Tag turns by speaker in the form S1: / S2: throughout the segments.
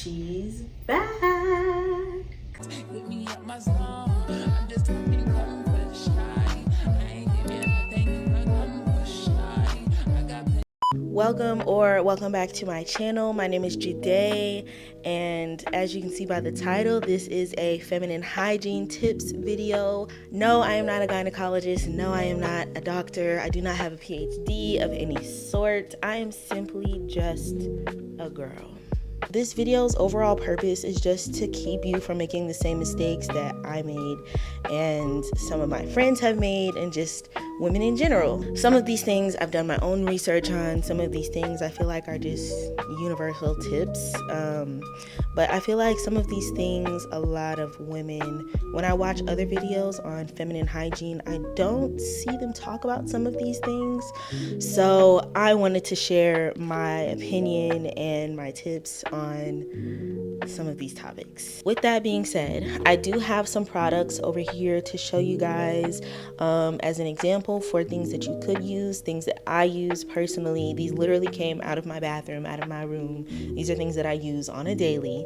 S1: She's back. Welcome back to my channel. My name is Jude, and as you can see by the title, this is a feminine hygiene tips video. No, I am not a gynecologist. No, I am not a doctor. I do not have a PhD of any sort. I am simply just a girl. This video's overall purpose is just to keep you from making the same mistakes that I made and some of my friends have made, and just women in general. Some of these things I've done my own research on. Some of these things I feel like are just universal tips. But I feel like some of these things, a lot of women, when I watch other videos on feminine hygiene, I don't see them talk about some of these things. So I wanted to share my opinion and my tips on some of these topics. With that being said, I do have some products over here to show you guys as an example for things that you could use, things that I use personally. These literally came out of my bathroom, out of my room. These are things that I use on a daily.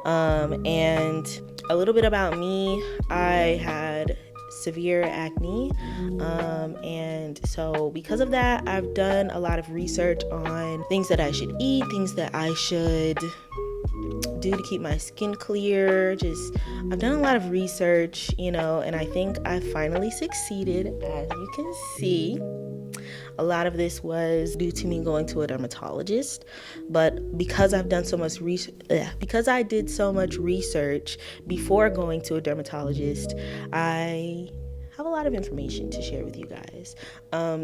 S1: And a little bit about me, I had severe acne, and so because of that, I've done a lot of research on things that I should eat, things that I should do to keep my skin clear. I've done a lot of research, and I think I finally succeeded. As you can see, a lot of this was due to me going to a dermatologist, but because I've done so much because I did so much research before going to a dermatologist, I have a lot of information to share with you guys.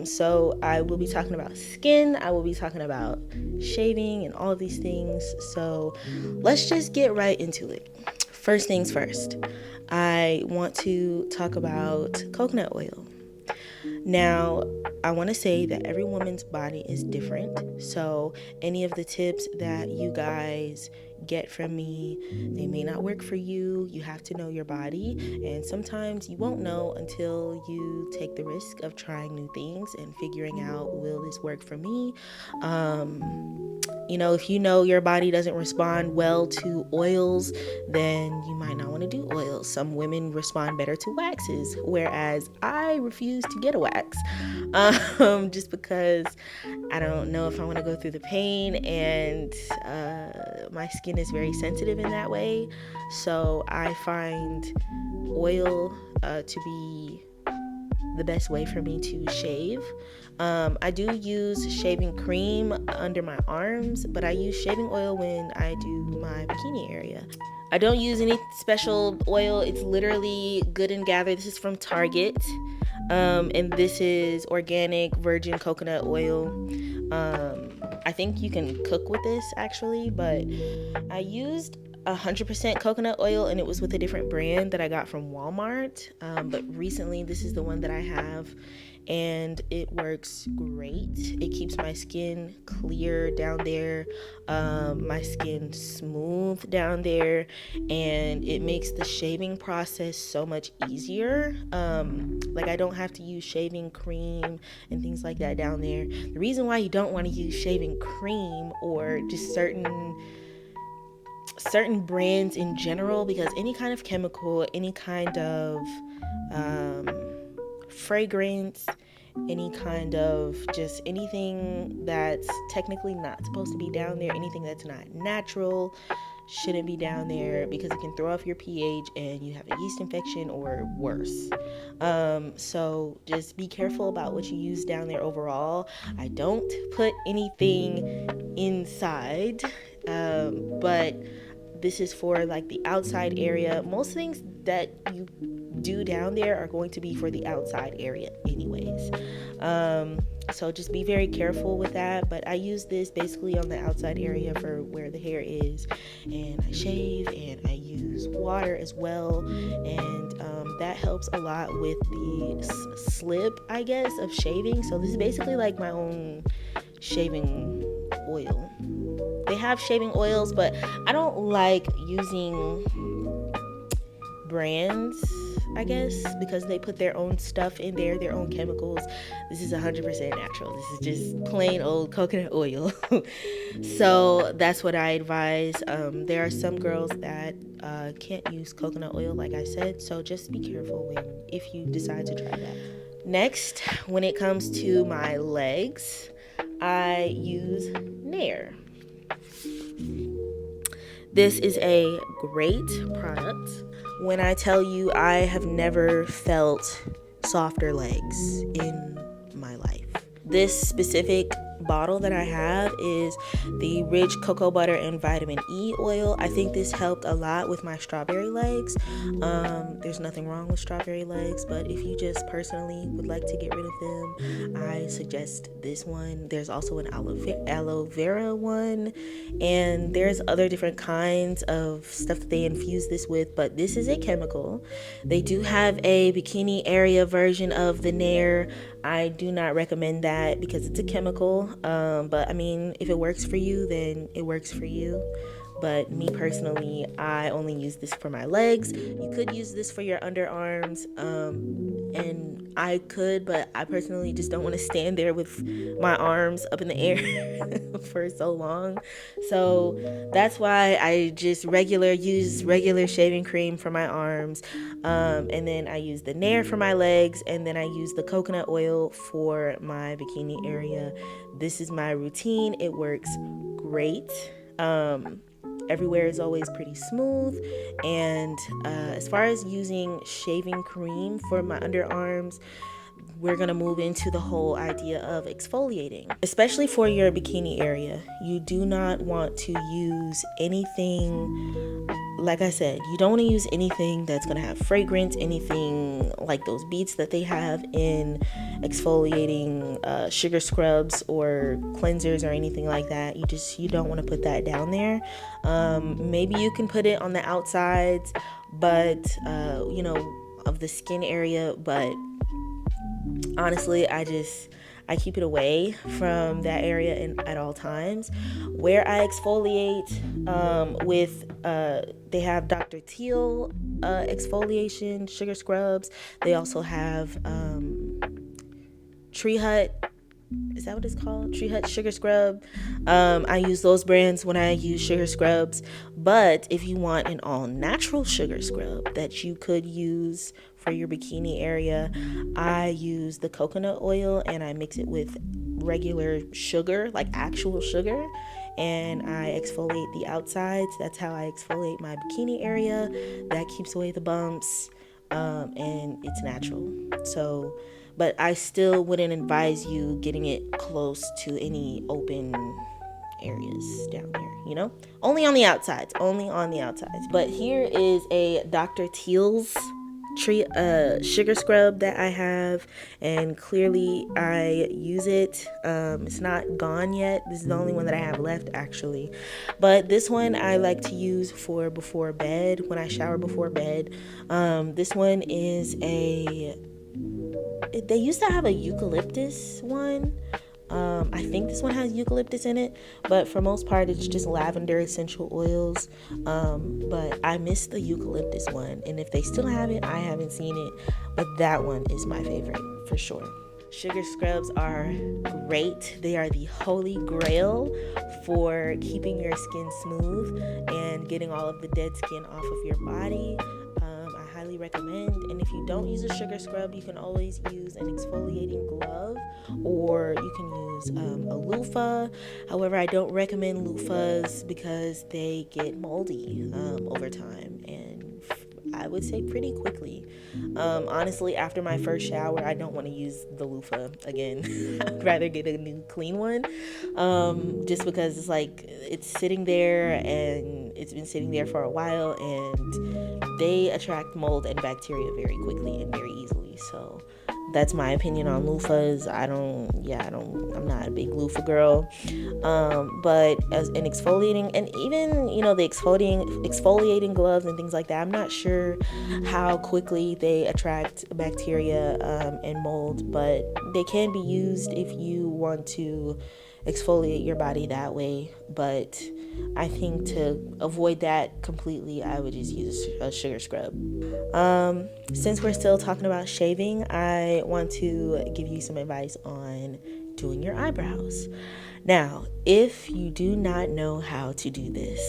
S1: So I will be talking about skin, I will be talking about shaving and all of these things. So let's just get right into it. First things first, I want to talk about coconut oil. Now, I want to say that every woman's body is different, so any of the tips that you guys get from me, they may not work for you. You have to know your body, and sometimes you won't know until you take the risk of trying new things and figuring out, will this work for me? If you know your body doesn't respond well to oils, then you might not want to do oils. Some women respond better to waxes, whereas I refuse to get a wax, just because I don't know if I want to go through the pain, and my skin is very sensitive in that way. So I find oil to be the best way for me to shave. I do use shaving cream under my arms, but I use shaving oil when I do my bikini area. I don't use any special oil. It's literally Good and Gather. This is from Target. And this is organic virgin coconut oil. I think you can cook with this actually, but I used 100% coconut oil, and it was with a different brand that I got from Walmart. But recently, this is the one that I have, and it works great. It keeps my skin clear down there, my skin smooth down there, and it makes the shaving process so much easier. I don't have to use shaving cream and things like that down there. The reason why you don't want to use shaving cream or just certain brands in general, because any kind of chemical, any kind of fragrance, any kind of just anything that's technically not supposed to be down there, anything that's not natural shouldn't be down there, because it can throw off your pH and you have a yeast infection or worse. So just be careful about what you use down there overall. I don't put anything inside, but this is for the outside area. Most things that you do down there are going to be for the outside area anyways. So just be very careful with that. But I use this basically on the outside area for where the hair is, and I shave, and I use water as well, and that helps a lot with the slip, I guess, of shaving. So this is basically like my own shaving oil. They have shaving oils, but I don't like using brands I guess, because they put their own stuff in there, their own chemicals. This is 100% natural. This is just plain old coconut oil. So that's what I advise. There are some girls that can't use coconut oil, like I said, so just be careful if you decide to try that. Next, when it comes to my legs, I use Nair. This is a great product. When I tell you I have never felt softer legs in my life. This specific bottle that I have is the Rich Cocoa Butter and Vitamin E oil. I think this helped a lot with my strawberry legs. There's nothing wrong with strawberry legs, but if you just personally would like to get rid of them, I suggest this one. There's also an aloe vera one, and there's other different kinds of stuff that they infuse this with, but this is a chemical. They do have a bikini area version of the Nair. I do not recommend that because it's a chemical, but I mean, if it works for you, then it works for you. But me personally, I only use this for my legs. You could use this for your underarms, and I could, but I personally just don't want to stand there with my arms up in the air for so long. So that's why I just use regular shaving cream for my arms, and then I use the Nair for my legs, and then I use the coconut oil for my bikini area. This is my routine. It works great. Everywhere is always pretty smooth, and as far as using shaving cream for my underarms, we're gonna move into the whole idea of exfoliating, especially for your bikini area. You do not want to use anything, like I said, you don't want to use anything that's gonna have fragrance, anything like those beads that they have in exfoliating sugar scrubs or cleansers or anything like that. You don't want to put that down there. Maybe you can put it on the outsides, but of the skin area, but honestly, I keep it away from that area at all times. Where I exfoliate they have Dr. Teal exfoliation sugar scrubs. They also have Tree Hut. Is that what it's called? Tree Hut sugar scrub. I use those brands when I use sugar scrubs. But if you want an all natural sugar scrub that you could use for your bikini area, I use the coconut oil and I mix it with regular sugar, like actual sugar, and I exfoliate the outsides. That's how I exfoliate my bikini area. That keeps away the bumps, and it's natural. So, but I still wouldn't advise you getting it close to any open areas down there, only on the outsides. But here is a Dr. Teal's sugar scrub that I have, and clearly I use it. It's not gone yet. This is the only one that I have left, actually, but this one I like to use for before bed, when I shower before bed. This one is they used to have a eucalyptus one. I think this one has eucalyptus in it, but for most part it's just lavender essential oils. But I miss the eucalyptus one, and if they still have it, I haven't seen it, but that one is my favorite for sure. Sugar scrubs are great. They are the holy grail for keeping your skin smooth and getting all of the dead skin off of your body. I highly recommend. And if you don't use a sugar scrub, you can always use an exfoliating glove, or you can use a loofah. However, I don't recommend loofahs because they get moldy over time, and I would say pretty quickly. Honestly, after my first shower, I don't want to use the loofah again. I'd rather get a new clean one, just because it's like it's sitting there and it's been sitting there for a while, and they attract mold and bacteria very quickly and very easily. So that's my opinion on loofahs. I'm not a big loofah girl. But as an exfoliating, and even, the exfoliating gloves and things like that, I'm not sure how quickly they attract bacteria and mold, but they can be used if you want to exfoliate your body that way. But I think to avoid that completely, I would just use a sugar scrub. Since we're still talking about shaving, I want to give you some advice on doing your eyebrows. Now, if you do not know how to do this,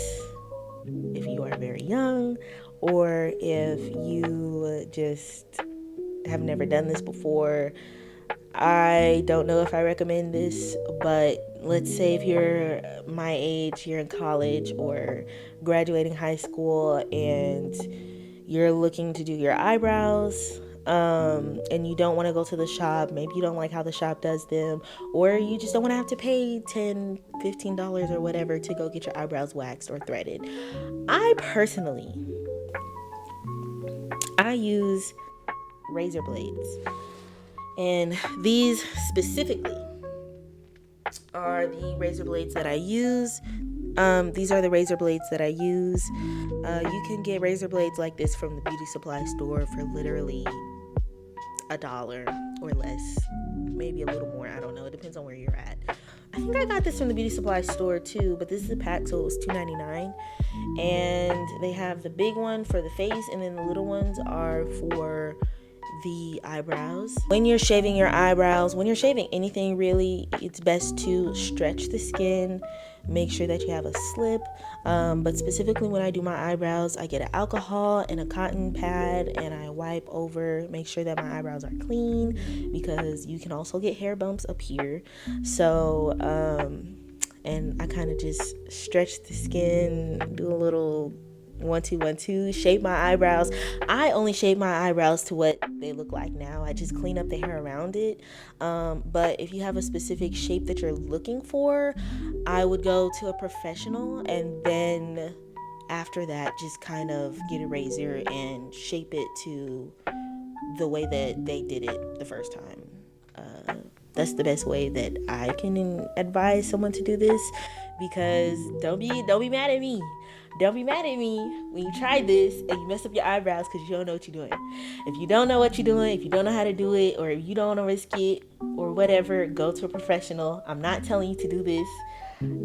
S1: if you are very young, or if you just have never done this before, I don't know if I recommend this, but let's say if you're my age, you're in college or graduating high school, and you're looking to do your eyebrows, and you don't want to go to the shop. Maybe you don't like how the shop does them, or you just don't want to have to pay $10-15 or whatever to go get your eyebrows waxed or threaded. I use razor blades, and these specifically are the razor blades that I use. These are the razor blades that I use. You can get razor blades like this from the beauty supply store for literally $1 or less, maybe a little more. I don't know. It depends on where you're at. I think I got this from the beauty supply store too, but this is a pack, so it was $2.99. And they have the big one for the face, and then the little ones are for the eyebrows. When you're shaving your eyebrows, when you're shaving anything really, it's best to stretch the skin. Make sure that you have a slip. But specifically when I do my eyebrows, I get an alcohol and a cotton pad and I wipe over, make sure that my eyebrows are clean, because you can also get hair bumps up here. So, and I kind of just stretch the skin, do a little 1-2-1-2, shape my eyebrows. I only shape my eyebrows to what they look like now. I just clean up the hair around it. But if you have a specific shape that you're looking for, I would go to a professional, and then after that, just kind of get a razor and shape it to the way that they did it the first time. That's the best way that I can advise someone to do this, because don't be mad at me. Don't be mad at me when you try this and you mess up your eyebrows because you don't know what you're doing. If you don't know what you're doing, if you don't know how to do it, or if you don't want to risk it or whatever, go to a professional. I'm not telling you to do this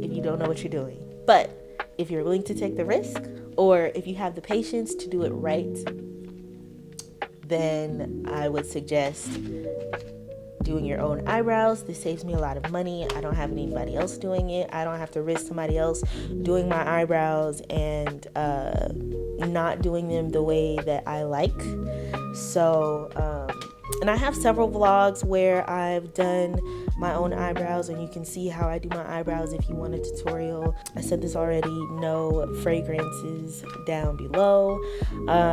S1: if you don't know what you're doing. But if you're willing to take the risk, or if you have the patience to do it right, then I would suggest doing your own eyebrows. This saves me a lot of money. I don't have anybody else doing it. I don't have to risk somebody else doing my eyebrows and not doing them the way that I like. So, and I have several vlogs where I've done my own eyebrows, and you can see how I do my eyebrows if you want a tutorial. I said this already, no fragrances down below.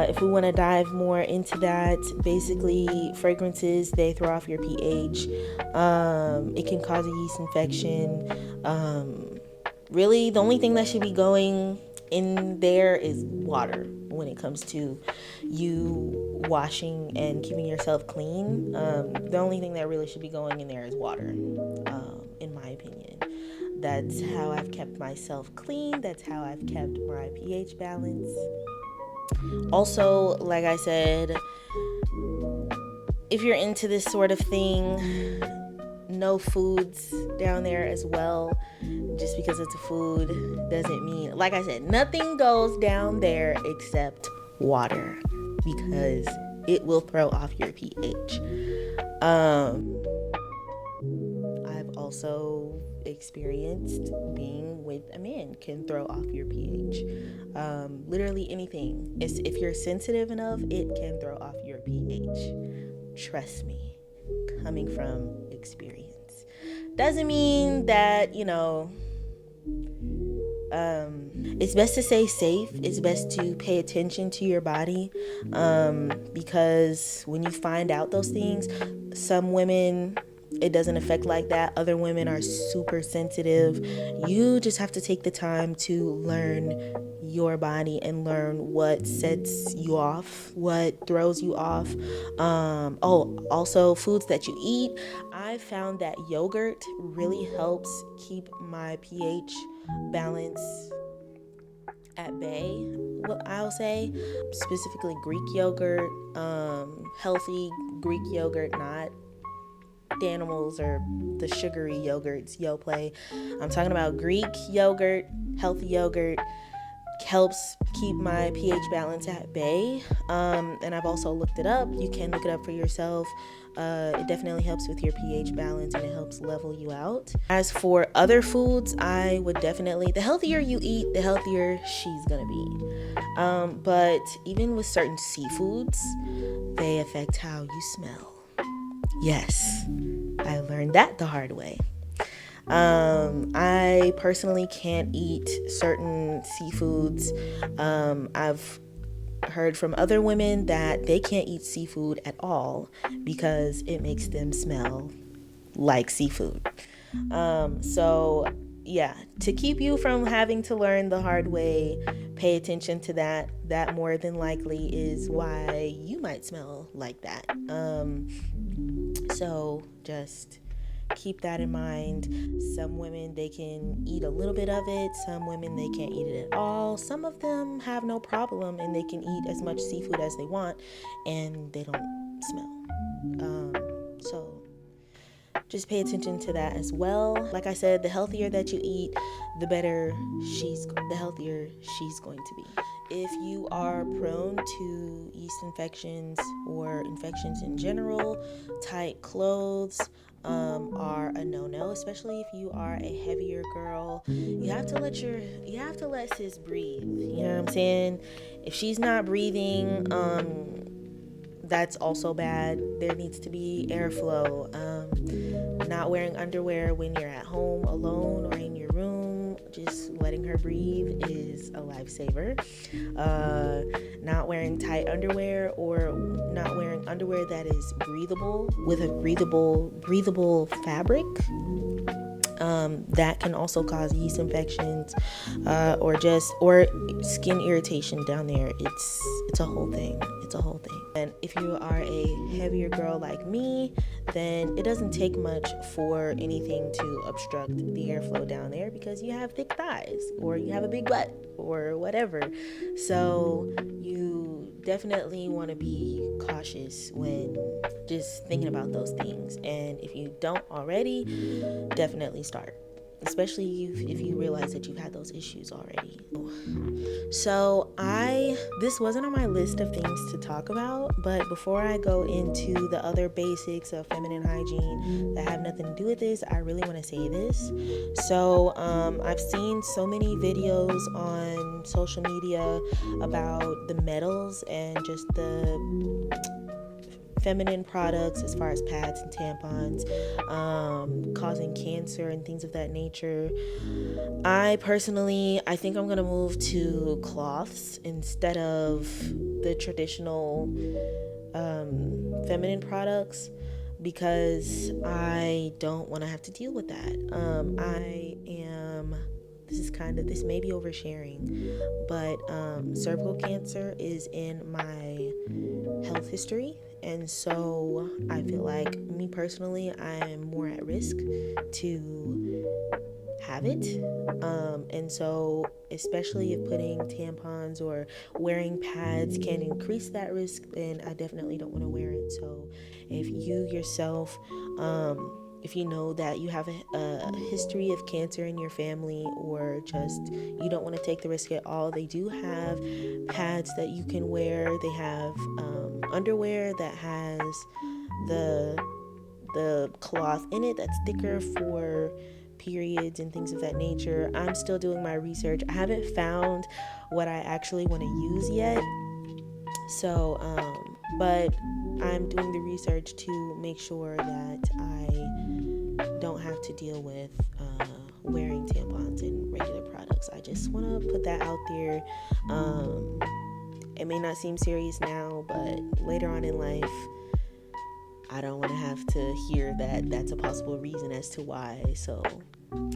S1: If we want to dive more into that, basically fragrances, they throw off your pH. It can cause a yeast infection. Really, the only thing that should be going in there is water when it comes to you washing and keeping yourself clean. The only thing that really should be going in there is water, in my opinion. That's how I've kept myself clean. That's how I've kept my pH balance. Also, like I said, if you're into this sort of thing, no foods down there as well. Just because it's a food doesn't mean, like I said, nothing goes down there except water, because it will throw off your pH. I've also experienced being with a man can throw off your pH. Literally anything. If you're sensitive enough, it can throw off your pH. Trust me, coming from experience. Doesn't mean that, it's best to stay safe. It's best to pay attention to your body, because when you find out those things, some women, it doesn't affect like that. Other women are super sensitive. You just have to take the time to learn your body and learn what sets you off, what throws you off. Also foods that you eat. I found that yogurt really helps keep my pH balance at bay, what I'll say. Specifically Greek yogurt, healthy Greek yogurt, not Danimals or the sugary yogurts, Yoplait. I'm talking about Greek yogurt, healthy yogurt. Helps keep my pH balance at bay. And I've also looked it up. You can look it up for yourself. It definitely helps with your pH balance and it helps level you out. As for other foods, I would definitely, the healthier you eat, the healthier she's gonna be. But even with certain seafoods, they affect how you smell. Yes, I learned that the hard way. I personally can't eat certain seafoods. I've heard from other women that they can't eat seafood at all because it makes them smell like seafood. So yeah, to keep you from having to learn the hard way, pay attention to that. That more than likely is why you might smell like that. So just keep that in mind. Some women, they can eat a little bit of it. Some women, they can't eat it at all. Some of them have no problem and they can eat as much seafood as they want and they don't smell. So just pay attention to that as well. Like I said, the healthier that you eat, the healthier she's going to be. If you are prone to yeast infections or infections in general, tight clothes are a no-no, especially if you are a heavier girl. You have to let sis breathe. You know what I'm saying? If she's not breathing, that's also bad. There needs to be airflow. Not wearing underwear when you're at home alone or in your room, just letting her breathe is a lifesaver. Not wearing tight underwear or not wearing underwear that is breathable with a breathable fabric. That can also cause yeast infections or skin irritation down there. It's a whole thing. And if you are a heavier girl like me, then it doesn't take much for anything to obstruct the airflow down there because you have thick thighs or you have a big butt or whatever. So you definitely want to be cautious when just thinking about those things. And if you don't already, definitely start, especially if you realize that you've had those issues already. So this wasn't on my list of things to talk about, but before I go into the other basics of feminine hygiene that have nothing to do with this, I really want to say this. So I've seen so many videos on social media about the metals and just the feminine products as far as pads and tampons causing cancer and things of that nature. I think I'm gonna move to cloths instead of the traditional feminine products because I don't want to have to deal with that. This may be oversharing, but cervical cancer is in my health history. And so I feel like me personally, I am more at risk to have it. And so especially if putting tampons or wearing pads can increase that risk, then I definitely don't want to wear it. So if you yourself, if you know that you have a history of cancer in your family or just you don't want to take the risk at all, they do have pads that you can wear. They have underwear that has the cloth in it that's thicker for periods and things of that nature. I'm still doing my research. I haven't found what I actually want to use yet. So, but I'm doing the research to make sure that I don't have to deal with wearing tampons and regular products. I just want to put that out there. It may not seem serious now, but later on in life, I don't want to have to hear that that's a possible reason as to why. So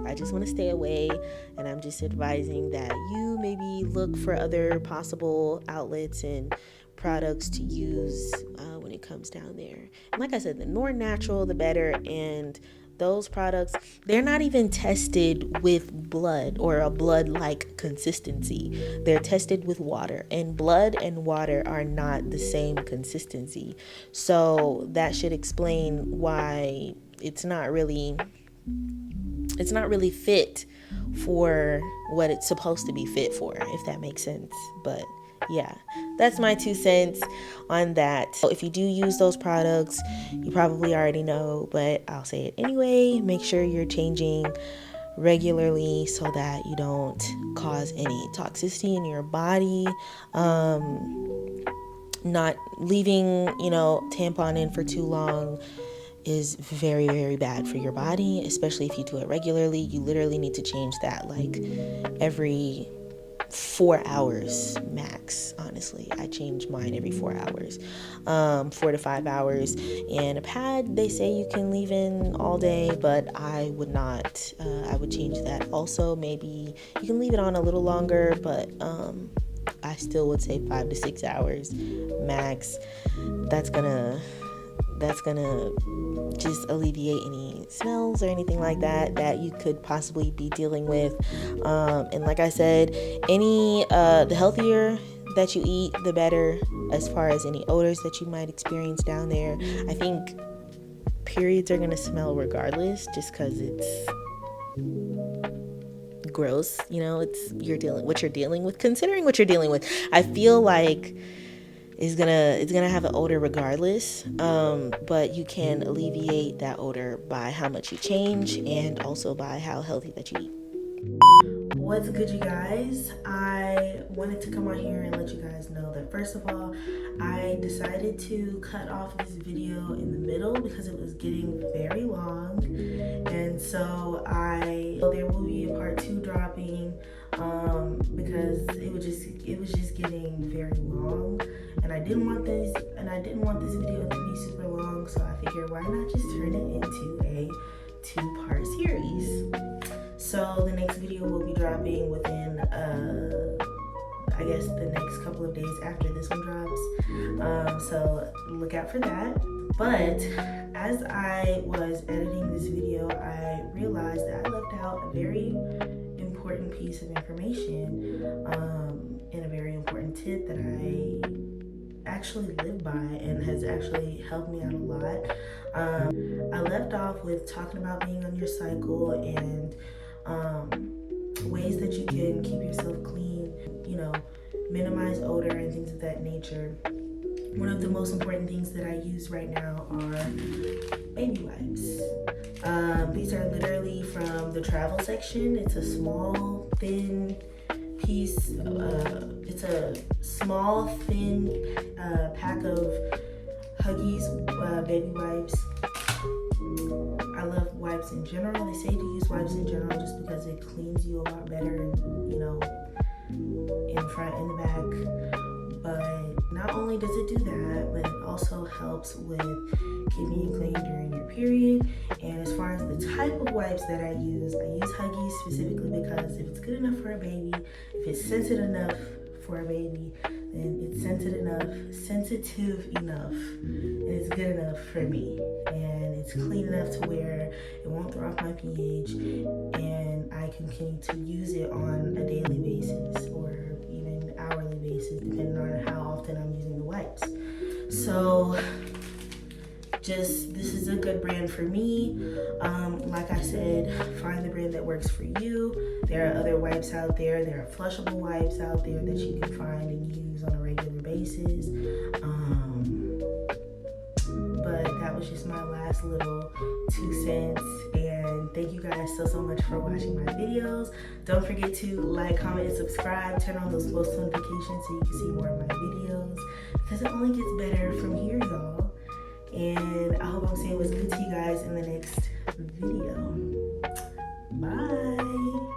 S1: I just want to stay away, and I'm just advising that you maybe look for other possible outlets and products to use when it comes down there. And like I said, the more natural, the better. And those products, they're not even tested with blood or a blood-like consistency. They're tested with water, and blood and water are not the same consistency. So that should explain why it's not really fit for what it's supposed to be fit for, if that makes sense. But yeah, that's my 2 cents on that. So if you do use those products, you probably already know, but I'll say it anyway. Make sure you're changing regularly so that you don't cause any toxicity in your body. Not leaving, tampon in for too long is very, very bad for your body, especially if you do it regularly. You literally need to change that like every 4 hours max. Honestly, I change mine every 4 hours, 4 to 5 hours. And a pad, they say you can leave in all day, but I would not. I would change that also. Maybe you can leave it on a little longer, but I still would say 5 to 6 hours max. That's gonna just alleviate any smells or anything like that you could possibly be dealing with. And like I said, the healthier that you eat, the better, as far as any odors that you might experience down there. I think periods are gonna smell regardless, just because it's gross. It's what you're dealing with. Considering what you're dealing with, I feel like it's gonna have an odor regardless, but you can alleviate that odor by how much you change and also by how healthy that you eat. What's good, you guys? I wanted to come on here and let you guys know that, first of all, I decided to cut off this video in the middle because it was getting very long, and so there will be a part 2 dropping, because it was just getting very long, and I didn't want this video to be super long, so I figured, why not just turn it into a 2-part series. So the next video will be dropping within, I guess, the next couple of days after this one drops. So look out for that. But as I was editing this video, I realized that I left out a very important piece of information, and a very important tip that I actually live by and has actually helped me out a lot. I left off with talking about being on your cycle and ways that you can keep yourself clean, minimize odor and things of that nature. One of the most important things that I use right now are baby wipes. These are literally from the travel section. It's a small, thin piece. It's a small, thin pack of Huggies baby wipes. I love wipes in general. They say to use wipes in general just because it cleans you a lot better, in the front and the back. But not only does it do that, but it also helps with keeping you clean during your period. And as far as the type of wipes that I use Huggies specifically because if it's good enough for a baby, if it's sensitive enough for a baby, then it's sensitive enough, and it's good enough for me. And it's clean enough to where it won't throw off my pH, and I can continue to use it on a daily basis or even hourly basis, depending on how often I'm using the wipes. So this is a good brand for me. Like I said, find the brand that works for you. There are other wipes out there. There are flushable wipes out there that you can find and use on a regular basis. But that was just my last little 2 cents. And thank you guys so much for watching my videos. Don't forget to like, comment, and subscribe. Turn on those post notifications so you can see more of my videos, because it only gets better from here, y'all. And I hope I'm saying what's good to you guys in the next video. Bye.